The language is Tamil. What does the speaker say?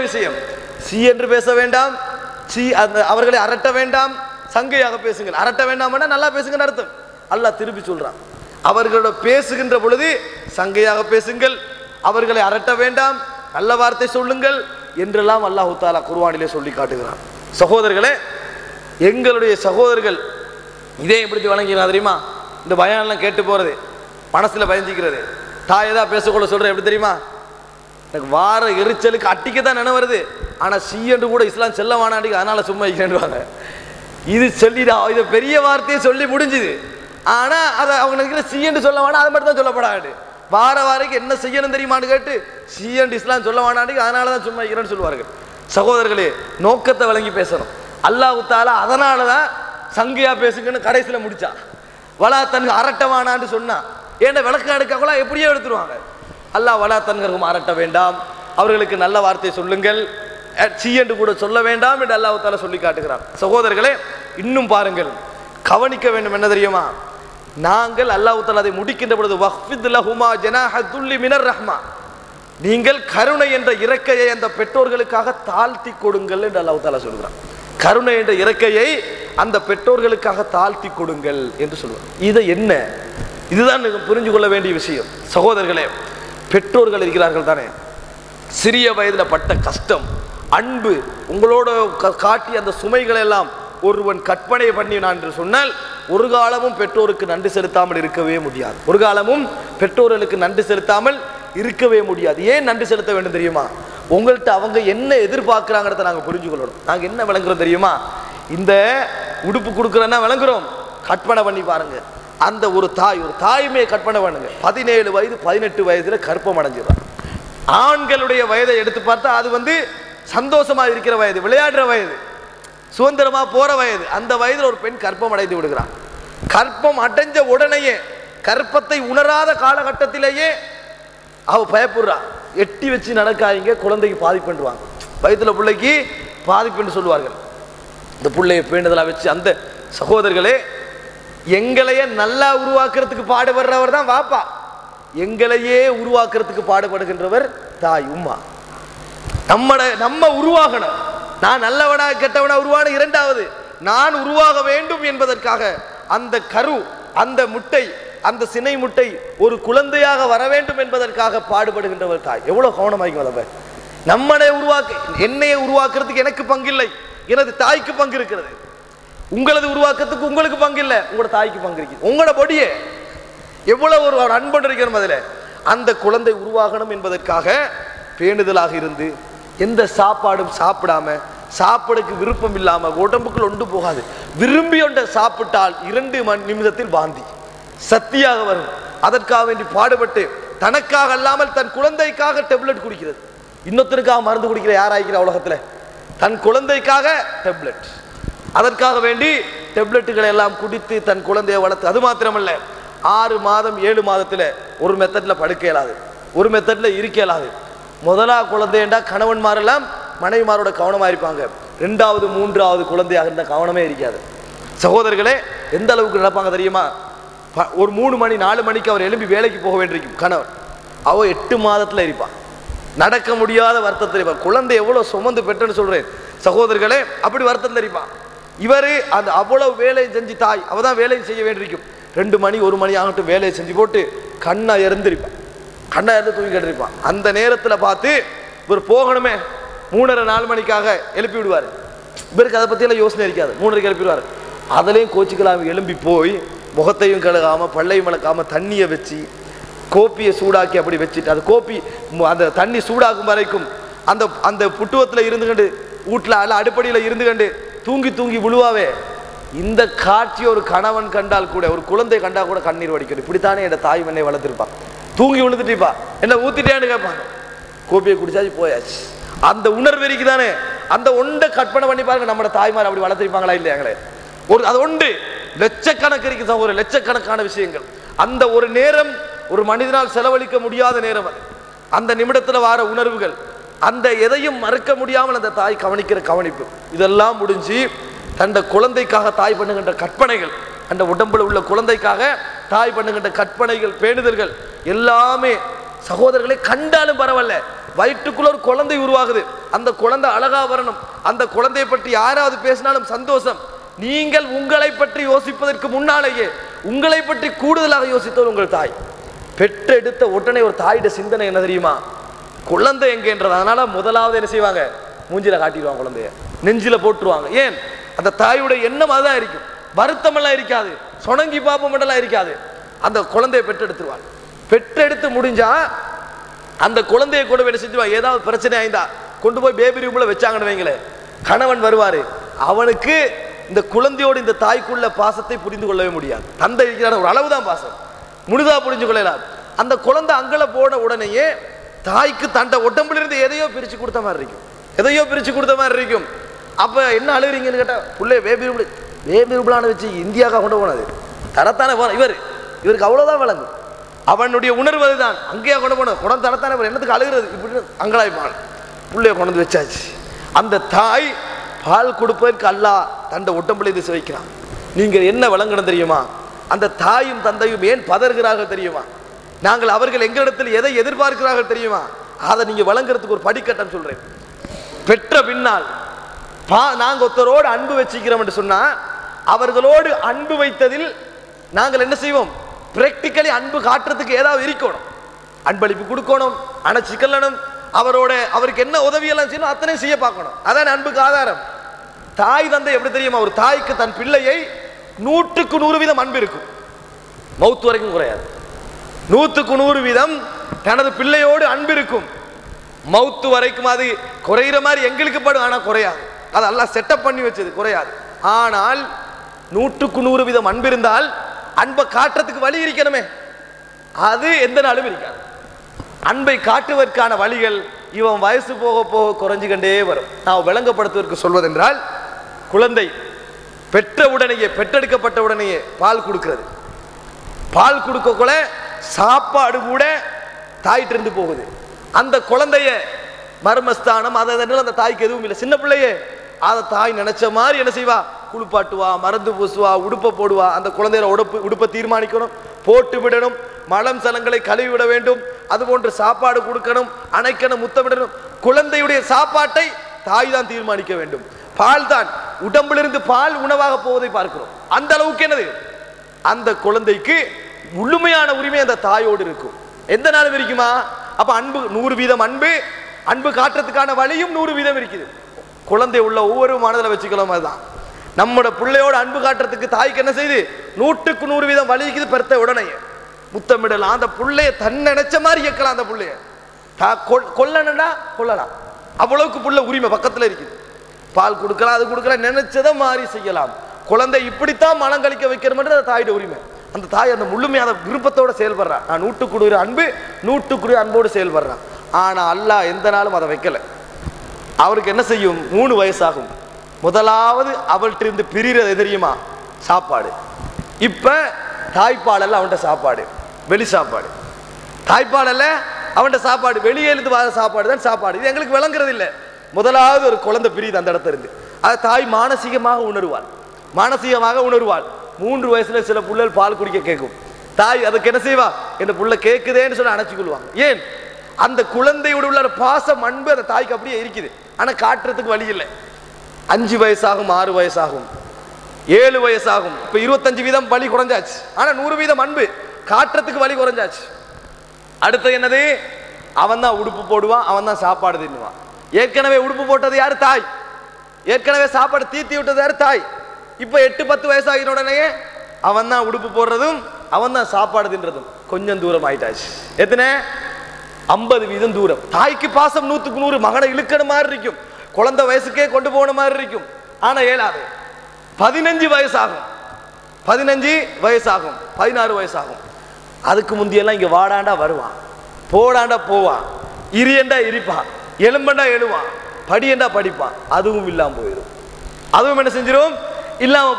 விஷயம். சி என்று பேச வேண்டாம், சி அவர்களை அரட்ட வேண்டாம், சங்கையாக பேசுங்கள். அரட்ட வேண்டாம்னா நல்லா பேசுங்கன்னு அர்த்தம். அல்லாஹ் திருப்பி சொல்றான், அவர்களோட பேசுகின்ற பொழுது சங்கையாக பேசுங்கள், அவர்களை அரட்ட வேண்டாம், நல்ல வார்த்தை சொல்லுங்கள் என்றெல்லாம் அல்லாஹ் தஆலா குர்ஆனிலே சொல்லி காட்டுகிறான். சகோதரர்களே, எங்களுடைய சகோதரர்கள் இதே எப்படி வழங்கினா தெரியுமா? இந்த பயானெல்லாம் கேட்டு போறது, மனசுல பயஞ்சிக்கிறது, தாய் ஏதா பேசக்கூட சொல்ற எப்படி தெரியுமா? எனக்கு வார எரிச்சலுக்கு அட்டிக்கத்தான் நினை வருது, ஆனா சி என்று கூட இஸ்லாம் செல்ல வானாண்டி, அதனால சும்மா இருவாங்க. இது சொல்லிடா, இது பெரிய வார்த்தையை சொல்லி முடிஞ்சுது. ஆனா அதை அவங்க சி என்று சொல்ல வேணாம், அதை மட்டும் தான் சொல்லப்படாது. வார வாரைக்கு என்ன செய்யணும் தெரியுமான்னு கேட்டு சி என்று இஸ்லாம் சொல்ல வேணாண்டி, அதனால தான் சும்மா இருக்கிறேன்னு சொல்லுவார்கள். சகோதரர்களே, நோக்கத்தை வழங்கி பேசணும். அல்லாஹ் தஆலா அதனால தான் சங்கையா பேசுங்கன்னு கடைசியில முடிச்சா. வலா தன் அரட்டவானான்னு சொன்னா, ஏன்னா விளக்க எடுக்கக்குள்ள எப்படியோ எடுத்துருவாங்க. அல்லாஹ் வலா தன்கருக்கும் அரட்ட வேண்டாம், அவர்களுக்கு நல்ல வார்த்தை சொல்லுங்கள், சி என்று கூட சொல்ல வேண்டாம் என்று அல்லாஹ் தஆலா சொல்லி காட்டுகிறார். சகோதரர்களே, இன்னும் பாருங்கள், கவனிக்க வேண்டும் என்ன தெரியுமா? நாங்கள் அல்லாஹ் தஆலா அதை முடிக்கின்ற பொழுது வஹ்ஃபித் லஹுமா ஜனாஹ துல்லி மினர் ரஹ்மா, நீங்கள் கருணை என்ற இறக்கையை அந்த பெற்றோர்களுக்காக தாழ்த்தி கொடுங்கள் என்று அல்லாஹ் தஆலா சொல்கிறான். கருணை என்ற இறக்கையை அந்த பெற்றோர்களுக்காக தாழ்த்தி கொடுங்கள் என்று சொல்லுவார். இது என்ன? இதுதான் புரிஞ்சு கொள்ள வேண்டிய விஷயம். சகோதரர்களே, பெற்றோர்கள் இருக்கிறார்கள் தானே, சிறிய வயதில் பட்ட கஷ்டம், அன்பு, உங்களோட காட்டி அந்த சுமைகளை எல்லாம் ஒருவன் கற்பனை பண்ணினான் என்று சொன்னால் ஒரு காலமும் பெற்றோருக்கு நன்றி செலுத்தாமல் இருக்கவே முடியாது. ஒரு காலமும் பெற்றோர்களுக்கு நன்றி செலுத்தாமல் இருக்கவே முடியாது. ஏன் நன்றி செலுத்த வேண்டும் தெரியுமா? உங்கள்கிட்ட அவங்க என்ன எதிர்பார்க்கிறாங்கிறத நாங்கள் புரிஞ்சு கொள்ளணும். நாங்கள் என்ன விளங்குறோம் தெரியுமா? இந்த உடுப்பு கொடுக்குறோன்னா விளங்குறோம், கற்பனை பண்ணி பாருங்க. அந்த ஒரு தாயுமே கற்பனை பண்ணுங்க, 17 வயது 18 வயதுல கற்பம் அடைஞ்சிடும். ஆண்களுடைய வயதை எடுத்து பார்த்தா அது சந்தோஷமா இருக்கிற வயது, விளையாடுற வயது, சுதந்திரமா போற வயது. அந்த வயதில் ஒரு பெண் கற்பம் அடைந்து விடுகிறான். கற்பம் அடைஞ்ச உடனேயே, கற்பத்தை உணராத காலகட்டத்திலேயே அவ பயப்படுறா. எட்டி வச்சு நடக்காதீங்க, குழந்தைக்கு பாதிப்புவாங்க, வயதுல பிள்ளைக்கு பாதிப்புன்னு சொல்லுவார்கள். இந்த பிள்ளைய பேண்டுதலா வச்சு அந்த சகோதரர்களே, எங்களையே நல்லா உருவாக்குறதுக்கு பாடுபடுறவர் தான் வாப்பா, எங்களையே உருவாக்குறதுக்கு பாடுபடுகின்றவர் தாய், உம்மா. நம்ம உருவாகணும். நான் நல்லவனா கெட்டவனா உருவான இரண்டாவது, நான் உருவாக வேண்டும் என்பதற்காக அந்த கரு, அந்த முட்டை, அந்த சினை முட்டை ஒரு குழந்தையாக வர வேண்டும் என்பதற்காக பாடுபடுகின்றவர் தாய். எவ்வளவு கவனமாக்கி நம்மளை என்னைய உருவாக்குறதுக்கு எனக்கு பங்கு இல்லை, எனது தாய்க்கு பங்கு இருக்கிறது. உங்களது உருவாக்கத்துக்கு உங்களுக்கு பங்கு இல்லை, உங்களோட தாய்க்கு பங்கு இருக்கு. உங்களோட பொடியே எவ்வளவு ஒரு அன்பு இருக்கிறோம். அதில் அந்த குழந்தை உருவாகணும் என்பதற்காக பேணுதலாக இருந்து, எந்த சாப்பாடும் சாப்பிடாம, சாப்பாடுக்கு விருப்பம் இல்லாம, உடம்புக்குள் ஒன்று போகாது, விரும்பி ஒன்றை சாப்பிட்டால் 2 நிமிடத்தில் வாந்தி சத்தியாக வரும். அதற்காக வேண்டி பாடுபட்டு தனக்காக அல்லாமல் தன் குழந்தைக்காக டெப்லெட் குடிக்கிறது. இன்னொருத்தருக்காக மருந்து குடிக்கிற யாராய்க்கிற உலகத்துல? தன் குழந்தைக்காக டெப்லெட். அதற்காக வேண்டி டெப்லெட்டுகளை எல்லாம் குடித்து தன் குழந்தையை வளர்த்து, அது மாத்திரமல்ல 6 மாதம் 7 மாதத்துல ஒரு மெத்தட்ல படுக்க இயலாது, ஒரு மெத்தட்ல இருக்க இயலாது. முதலா குழந்தைண்டா கணவன்மாரெல்லாம் மனைவிமாரோட கவனமா இருப்பாங்க, 2வது 3வது குழந்தையாக இருந்த கவனமே இருக்காது. சகோதரர்களே, எந்த அளவுக்கு நடப்பாங்க தெரியுமா? ஒரு 3 மணி 4 மணிக்கு அவர் எழும்பி வேலைக்கு போக வேண்டியிருக்கும் கணவன், அவ 8 மாதத்துல இருப்பான், நடக்க முடியாத வருத்தத்தில் இருப்பான். குழந்தை எவ்வளவு சுமந்து பெற்றுன்னு சொல்றேன் சகோதரர்களே, அப்படி வருத்தத்தில் இருப்பான். இவரு அந்த அவ்வளவு வேலையை செஞ்சு, தாய் அவதான் வேலையை செய்ய வேண்டியிருக்கும். 2 மணி 1 மணி ஆகட்டும் வேலையை செஞ்சு போட்டு கண்ணா இறந்திருப்பான், கண்ணா இருந்து தூங்கி கட்டிருப்பான். அந்த நேரத்தில் பார்த்து இவர் போகணுமே, 3:30 4 மணிக்காக எழுப்பி விடுவார். இவருக்கு அதை பற்றியெல்லாம் யோசனை இருக்காது, 3:30 எழுப்பிடுவார். அதுலேயும் கோச்சிக்கலாம் எழும்பி போய் முகத்தையும் கழுகாமல் பல்லையும் வளர்க்காமல் தண்ணியை வச்சு கோப்பியை சூடாக்கி அப்படி வச்சுட்டு, அது கோப்பி அந்த தண்ணி சூடாக்கும் வரைக்கும் அந்த அந்த புட்டுவத்தில் இருந்து கண்டு, வீட்டில் அல்ல அடுப்படியில் இருந்து கண்டு தூங்கி தூங்கி விழுவாவே. இந்த காட்சி ஒரு கணவன் கண்டால் கூட, ஒரு குழந்தை கண்டால் கூட கண்ணீர் வடிக்கணும். இப்படித்தானே என் தாய் மண்ணை வளர்த்துருப்பான். தூங்கி விழுந்துட்டுப்பா, என்ன ஊத்திட்டேன்னு கேட்பாங்க, கோப்பியை குடிச்சாச்சு போயாச்சு. அந்த உணர்வு இருக்குதானே, அந்த ஒன்றை கற்பனை பண்ணி பாருங்க, நம்ம தாய்மார் அப்படி வளர்த்திருப்பாங்களா இல்லையாங்களே? அது ஒன்று லட்சக்கணக்கு இருக்கு சகோதரர், லட்சக்கணக்கான விஷயங்கள். அந்த ஒரு நேரம் ஒரு மனிதனால் செலவழிக்க முடியாத நேரம் அது. அந்த நிமிடத்தில் வார உணர்வுகள், அந்த எதையும் மறக்க முடியாமல் அந்த தாய் கவனிக்கிற கவனிப்பு, இதெல்லாம் முடிஞ்சு தந்த குழந்தைக்காக தாய் பண்ணுகின்ற கற்பனைகள், அந்த உடம்புல உள்ள குழந்தைக்காக தாய் பண்ணுகின்ற கற்பனைகள், பேணுதல்கள் எல்லாமே சகோதரர்களை கண்டாலும் பரவாயில்ல, வயிற்றுக்குள்ள ஒரு குழந்தை உருவாகுது, அந்த குழந்தை அழகா வரணும், அந்த குழந்தையை பற்றி யாராவது பேசினாலும் சந்தோஷம். நீங்கள் உங்களை பற்றி யோசிப்பதற்கு முன்னாலேயே உங்களை பற்றி கூடுதலாக யோசித்தவர் உங்கள் தாய். பெற்றெடுத்த உடனே ஒரு தாயோட சிந்தனை என்ன தெரியுமா? குழந்தை எங்கன்றது. அதனால முதலாவது என்ன செய்வாங்க? மூஞ்சில காட்டிடுவாங்க, குழந்தைய நெஞ்சில போட்டுருவாங்க. ஏன்? அந்த தாயுடைய எண்ணம் அதுதான் இருக்கும். வருத்தமெல்லாம் இருக்காது, சொணங்கி பாப்பமெல்லாம் இருக்காது. அந்த குழந்தையை பெற்றெடுத்துருவாங்க. பெற்றெடுத்து முடிஞ்சா அந்த குழந்தையை கூட என்ன செஞ்சுவாங்க? ஏதாவது பிரச்சனை ஆயிருந்தா கொண்டு போய் பேபி ரூம்ல வச்சாங்கன்னு வைங்களேன், கணவன் வருவாரு, அவனுக்கு இந்த குழந்தையோடு இந்த தாய்க்குள்ள பாசத்தை புரிந்து கொள்ளவே முடியாது. தந்தை இருக்கிற ஒரு அளவுதான் பாசம், முழுதா புரிஞ்சு கொள்ளலாம். அந்த குழந்தை அங்கல போன உடனேயே தாய்க்கு தண்டை உடம்புலிருந்து எதையோ பிரிச்சு கொடுத்த மாதிரி இருக்கும், எதையோ பிரிச்சு கொடுத்த மாதிரி இருக்கும். அப்ப என்ன அழுகிறீங்கன்னு கேட்டா, புள்ளே பேபி ரூம்லான வச்சு இந்தியாவுக்காக கொண்டு போனது தரத்தானே இவருக்கு அவ்வளவுதான் விளங்கும். அவனுடைய உணர்வு அதுதான். அங்கேயா கொண்டு போனது, குடம் தரத்தானே, என்னத்துக்கு அழுகிறது இப்படி அங்கலாய்ப்பான். புள்ளைய கொண்டு வச்சாச்சு. அந்த தாய் பால் கொடுப்பதற்கு அல்லாஹ் தண்டை உடம்புல இது வைக்கிறான். நீங்க என்ன விளங்கணும் தெரியுமா? அந்த தாயும் தந்தையும் ஏன் பதறுகிறார்கள் தெரியுமா? நாங்கள் அவர்கள் எங்களிடத்தில் எதை எதிர்பார்க்கிறார்கள் தெரியுமா? அதை நீங்க வழங்குறதுக்கு ஒரு படிக்கட்டம் சொல்றேன். பெற்ற பின்னால் நாங்க ஒருத்தரோடு அன்பு வச்சுக்கிறோம் என்று சொன்னா, அவர்களோடு அன்பு வைத்ததில் நாங்கள் என்ன செய்வோம்? பிராக்டிக்கலி அன்பு காட்டுறதுக்கு ஏதாவது இருக்கணும், அன்பளிப்பு கொடுக்கணும், அணைச்சிக்கலணும், அவருக்கு என்ன உதவியெல்லாம் செய்யணும் அத்தனை செய்ய பார்க்கணும். அதான் அன்புக்கு ஆதாரம். தாய் தந்தை எப்படி தெரியுமா? ஒரு தாய்க்கு தன் பிள்ளையை 100க்கு 100% அன்பு இருக்கும், மௌத்து வரைக்கும் குறையாது. 100க்கு 100% தனது பிள்ளையோடு அன்பு இருக்கும், மௌத்து வரைக்கும். அது குறையிற மாதிரி எங்களுக்கு படும், ஆனா குறையாது. அது அல்லாஹ் செட்டப் பண்ணி வச்சது, குறையாது. ஆனால் 100க்கு 100% அன்பு இருந்தால் அன்பை காட்டுறதுக்கு வழி இருக்கணுமே, அது எந்த நாளும் இருக்காது. அன்பை காட்டுவதற்கான வழிகள் இவன் வயசு போக போக குறைஞ்சுக்கண்டே வரும். நான் விளங்கப்படுத்துவதற்கு சொல்வதென்றால், குழந்தை பெற்ற உடனேயே, பெற்றெடுக்கப்பட்ட உடனேயே பால் கொடுக்கிறது. பால் கொடுக்கக்குள்ள சாப்பாடு கூட தாயிட்டு இருந்து போகுது. அந்த குழந்தைய மர்மஸ்தானம் அதை அந்த தாய்க்கு எதுவும் இல்லை. சின்ன பிள்ளையே அதை தாய் நினைச்ச மாதிரி என்ன செய்வா? குளிப்பாட்டுவா, மருந்து பூசுவா, உடுப்பை போடுவா. அந்த குழந்தைய உடுப்பை தீர்மானிக்கணும், போட்டு விடணும், மலம் சலங்களை கழுவி விட வேண்டும், அது போன்று சாப்பாடு கொடுக்கணும், அணைக்கணும், முத்தமிடணும். குழந்தையுடைய சாப்பாட்டை தாய் தான் தீர்மானிக்க வேண்டும். பால் தான், உடம்பிலிருந்து பால் உணவாக போவதை பார்க்கிறோம். அந்த அளவுக்கு என்னது, அந்த குழந்தைக்கு முழுமையான உரிமை அந்த தாயோடு இருக்கும். எந்த நாளும் இருக்குமா? அப்ப அன்பு 100% அன்பு காட்டுறதுக்கான வழியும் 100% இருக்குது. குழந்தை உள்ள ஒவ்வொரு மனதில் வச்சுக்கலாம். அதுதான் நம்மளோட பிள்ளையோட அன்பு காட்டுறதுக்கு தாய்க்கு என்ன செய்யுது? 100க்கு 100% வலிக்குது. பெருத்த உடனே முத்தமிடலாம், அந்த பிள்ளைய தன் நினைச்ச மாதிரி இயக்கலாம். அந்த பிள்ளைய கொல்லணும்னா கொல்லலாம், அவ்வளவுக்கு புள்ள உரிமை பக்கத்தில் இருக்குது. பால் கொடுக்கலாம், அது கொடுக்கலாம், நினைச்சதை மாறி செய்யலாம். குழந்தை இப்படித்தான் மனம் கழிக்க வைக்கிறோம்ன்றது அந்த தாயோட உரிமை. அந்த தாய் அந்த முழுமையான விருப்பத்தோட செயல்படுறான். நான் 100க்கு 100 அன்பு, 100க்கு 100 அன்போடு செயல்படுறான். ஆனா அல்லாஹ் எந்த நாளும் அதை வைக்கல. அவருக்கு என்ன செய்யும்? 3 வயசாகும். முதலாவது அவள்கிட்ட இருந்து பிரிகிறது தெரியுமா? சாப்பாடு. இப்ப தாய்ப்பால் அல்ல அவன்கிட்ட சாப்பாடு, வெளி சாப்பாடு. தாய்ப்பால் அல்ல அவன்கிட்ட சாப்பாடு, வெளியே இருந்து வர சாப்பாடு தான் சாப்பாடு. இது எங்களுக்கு விளங்குறது இல்லை. முதலாவது ஒரு குழந்தை பிரியுது அந்த இடத்துல இருந்து. அதை தாய் மானசீகமாக உணர்வாள், மானசீகமாக உணர்வாள். 3 வயசுல சில புள்ளல் பால் குடிக்க கேட்கும். தாய் அதுக்கு என்ன செய்வா? இந்த புள்ள கேட்குதேன்னு சொல்லி அணைச்சு கொள்வாங்க. ஏன்? அந்த குழந்தையோட உள்ள பாசம், அன்பு அந்த தாய்க்கு அப்படியே இருக்குது. ஆனா காட்டுறதுக்கு வழி இல்லை. 5 வயசாகும், 6 வயசாகும், 7 வயசாகும். இப்ப 25% வலி குறைஞ்சாச்சு. ஆனா 100% அன்பு காட்டுறதுக்கு வலி குறைஞ்சாச்சு. அடுத்து என்னது? அவன் தான் உடுப்பு போடுவான், அவன் தான் சாப்பாடு தின்னுவான். ஏற்கனவே உடுப்பு போட்டது யாரு? தாய். ஏற்கனவே சாப்பாடு தீத்தி விட்டது யாரு? தாய். இப்ப 8-10 வயசாகின உடனே அவன் தான் உடுப்பு போடுறதும், அவன் தான் சாப்பாடு தின்றதும். கொஞ்சம் தூரம் ஆயிட்டாச்சு. எத்தனை? 50% தூரம். தாய்க்கு பாசம் 100க்கு 100. மகனை இழுக்கணும் மாதிரி இருக்கும், குழந்தை வயசுக்கே கொண்டு போன மாதிரி இருக்கும். ஆனா ஏழாது. 15 வயசாகும், 15 வயசாகும், 16 வயசாகும். அதுக்கு முந்தியெல்லாம் இங்க வாடாண்டா வருவான், போடாண்டா போவான், இரியண்டா இருப்பான், எலும்பண்டா எழுவான், படியண்டா படிப்பான். அதுவும் இல்லாம போயிடும். அதுவும் என்ன செஞ்சிடும்? இல்லாம